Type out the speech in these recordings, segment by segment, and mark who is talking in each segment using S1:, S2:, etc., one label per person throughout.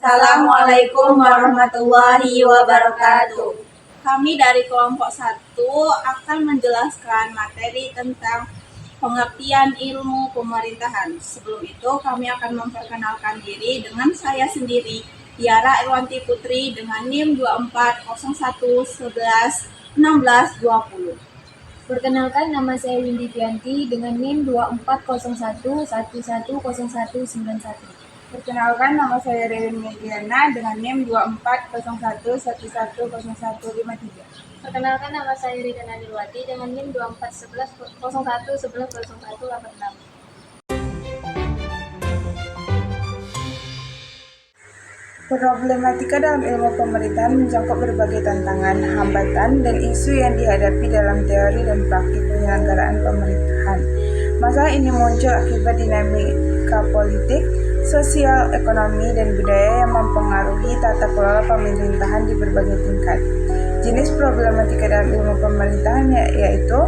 S1: Assalamualaikum warahmatullahi wabarakatuh. Kami dari kelompok 1 akan menjelaskan materi tentang pengertian ilmu pemerintahan. Sebelum itu kami akan memperkenalkan diri dengan saya sendiri, Tiara Irwanti Putri dengan NIM 2401111620.
S2: Perkenalkan, nama saya Windy Fianti dengan NIM 2401110191.
S3: Perkenalkan, nama saya Relin Mediana dengan NIM 2401110153.
S4: Perkenalkan, nama saya Rita Nadirwati dengan NIM 241101110186.
S3: Problematika dalam ilmu pemerintahan mencakup berbagai tantangan, hambatan, dan isu yang dihadapi dalam teori dan praktik penyelenggaraan pemerintahan. Masalah ini muncul akibat dinamika politik, sosial, ekonomi, dan budaya yang mempengaruhi tata kelola pemerintahan di berbagai tingkat. Jenis problematika dalam ilmu pemerintahan yaitu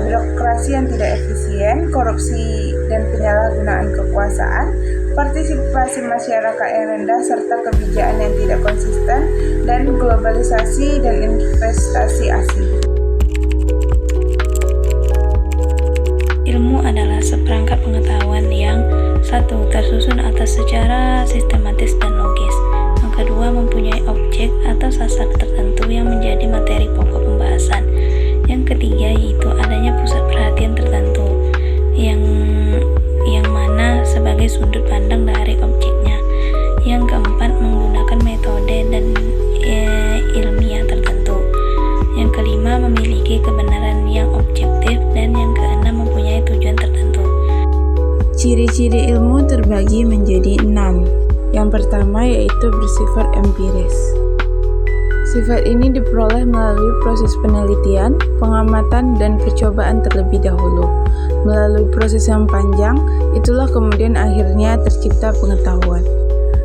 S3: birokrasi yang tidak efisien, korupsi dan penyalahgunaan kekuasaan, partisipasi masyarakat yang rendah, serta kebijakan yang tidak konsisten, dan globalisasi dan investasi asing.
S5: Ilmu adalah seperangkat pengetahuan yang satu, tersusun atas secara sistematis dan logis. Yang kedua, mempunyai objek atau sasar tertentu yang menjadi materi pokok pembahasan. Yang ketiga, yaitu adanya pusat perhatian tertentu yang mana sebagai sudut pandang dari objeknya. Yang keempat, menggunakan metode dan ilmiah tertentu. Yang kelima, memiliki kebenaran yang objektif, dan yang keenam, mempunyai tujuan tertentu.
S6: Ciri-ciri ilmu terbagi menjadi 6. Yang pertama yaitu bersifat empiris. Sifat ini diperoleh melalui proses penelitian, pengamatan, dan percobaan terlebih dahulu. Melalui proses yang panjang, itulah kemudian akhirnya tercipta pengetahuan.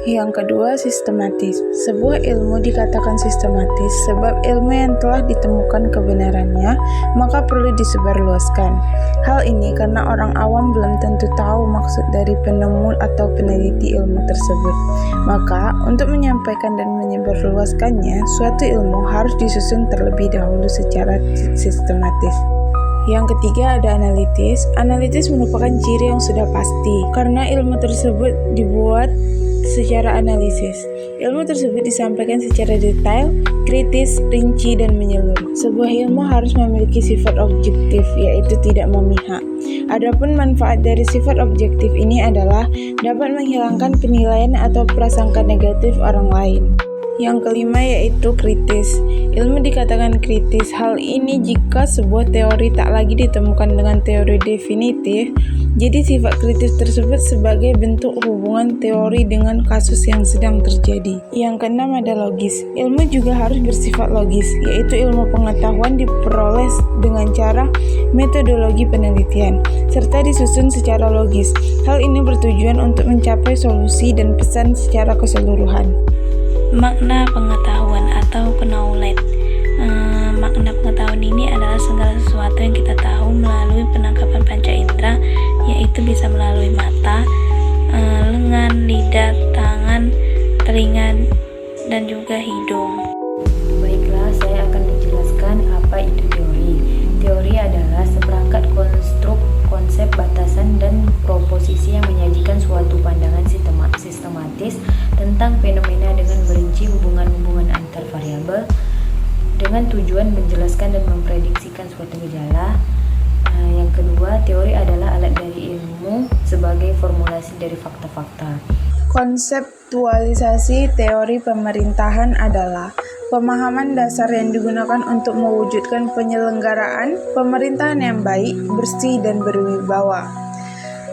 S6: Yang kedua, sistematis. Sebuah ilmu dikatakan sistematis sebab ilmu yang telah ditemukan kebenarannya, maka perlu disebarluaskan. Hal ini karena orang awam belum tentu tahu maksud dari penemu atau peneliti ilmu tersebut. Maka, untuk menyampaikan dan menyebarluaskannya, suatu ilmu harus disusun terlebih dahulu secara sistematis. Yang ketiga ada analitis. Analitis merupakan ciri yang sudah pasti, karena ilmu tersebut dibuat secara analisis. Ilmu tersebut disampaikan secara detail, kritis, rinci, dan menyeluruh. Sebuah ilmu harus memiliki sifat objektif, yaitu tidak memihak. Adapun manfaat dari sifat objektif ini adalah dapat menghilangkan penilaian atau prasangka negatif orang lain. Yang kelima yaitu kritis. Ilmu dikatakan kritis. Hal ini jika sebuah teori tak lagi ditemukan dengan teori definitif, jadi sifat kritis tersebut sebagai bentuk hubungan teori dengan kasus yang sedang terjadi. Yang keenam ada logis. Ilmu juga harus bersifat logis, yaitu ilmu pengetahuan diperoleh dengan cara metodologi penelitian, serta disusun secara logis. Hal ini bertujuan untuk mencapai solusi dan pesan secara keseluruhan.
S5: Makna pengetahuan atau knowledge. Makna pengetahuan ini adalah segala sesuatu yang kita tahu melalui penangkapan panca indera, yaitu bisa melalui mata, lengan, lidah, tangan, telinga, dan juga hidung.
S2: Baiklah, saya akan menjelaskan apa itu teori. Teori adalah seperangkat konstruk, konsep, batasan, dan proposisi yang menyajikan suatu pandangan sistematis tentang fenomena dengan merinci hubungan-hubungan antar variabel dengan tujuan menjelaskan dan memprediksikan suatu gejala. Yang kedua, teori adalah alat dari ilmu sebagai formulasi dari fakta-fakta.
S6: Konseptualisasi teori pemerintahan adalah pemahaman dasar yang digunakan untuk mewujudkan penyelenggaraan pemerintahan yang baik, bersih, dan berwibawa.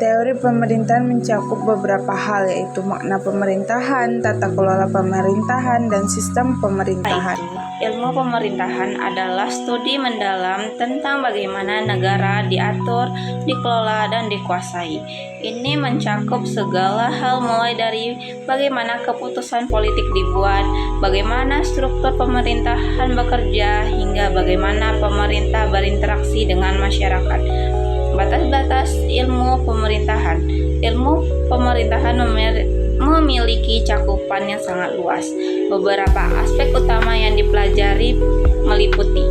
S6: Teori pemerintahan mencakup beberapa hal, yaitu makna pemerintahan, tata kelola pemerintahan, dan sistem pemerintahan.
S1: Ilmu pemerintahan adalah studi mendalam tentang bagaimana negara diatur, dikelola, dan dikuasai. Ini mencakup segala hal mulai dari bagaimana keputusan politik dibuat, bagaimana struktur pemerintahan bekerja, hingga bagaimana pemerintah berinteraksi dengan masyarakat. Batas-batas ilmu pemerintahan. Ilmu pemerintahan memiliki cakupan yang sangat luas. Beberapa aspek utama yang dipelajari meliputi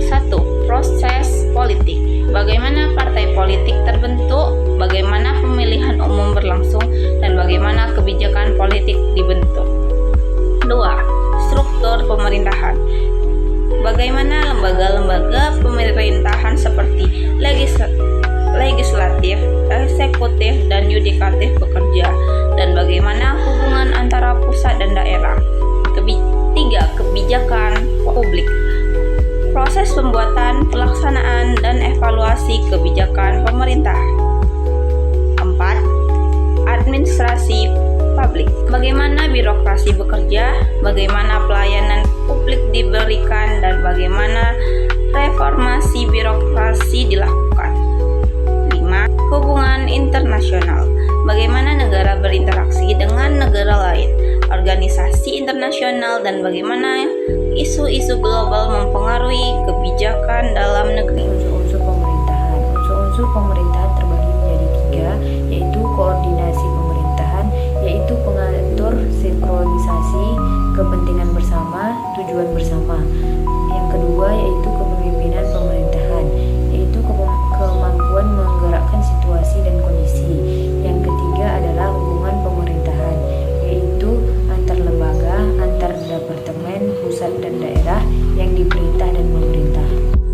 S1: 1. Proses politik. Bagaimana partai politik terbentuk, bagaimana pemilihan umum berlangsung, dan bagaimana kebijakan politik dibentuk. 2. Struktur pemerintahan. Bagaimana lembaga-lembaga pemerintahan seperti legislatif, eksekutif, dan yudikatif bekerja, dan bagaimana hubungan antara pusat dan daerah. 3. Kebijakan publik. Proses pembuatan, pelaksanaan, dan evaluasi kebijakan pemerintah. 4. Administrasi publik. Bagaimana birokrasi bekerja, bagaimana pelayanan publik diberikan, dan bagaimana reformasi birokrasi dilakukan. 5. Hubungan internasional. Bagaimana negara berinteraksi dengan negara lain, organisasi internasional, dan bagaimana isu-isu global mempengaruhi kebijakan dalam negeri.
S2: Unsur-unsur pemerintahan. Unsur-unsur pemerintahan terbagi menjadi 3, yaitu koordinasi pemerintahan, yaitu pengatur sinkronisasi kepentingan bersama, tujuan bersama. Yang kedua yaitu kepemimpinan pemerintahan, yaitu kemampuan menggerakkan situasi dan kondisi. Yang ketiga adalah hubungan pemerintahan, yaitu antar lembaga, antar departemen, pusat dan daerah yang diperintah dan memerintah.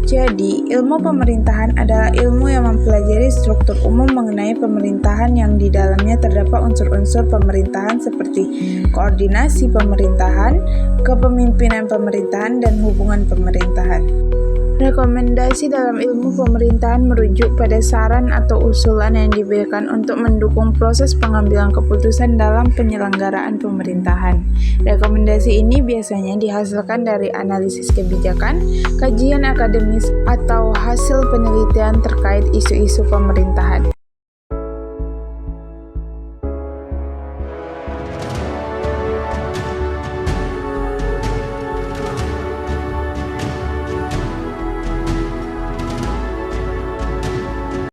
S6: Jadi, ilmu pemerintahan adalah ilmu yang mempelajari struktur umum mengenai pemerintahan yang di dalamnya terdapat unsur-unsur pemerintahan seperti koordinasi pemerintahan, kepemimpinan pemerintahan, dan hubungan pemerintahan. Rekomendasi dalam ilmu pemerintahan merujuk pada saran atau usulan yang diberikan untuk mendukung proses pengambilan keputusan dalam penyelenggaraan pemerintahan. Rekomendasi ini biasanya dihasilkan dari analisis kebijakan, kajian akademis, atau hasil penelitian terkait isu-isu pemerintahan.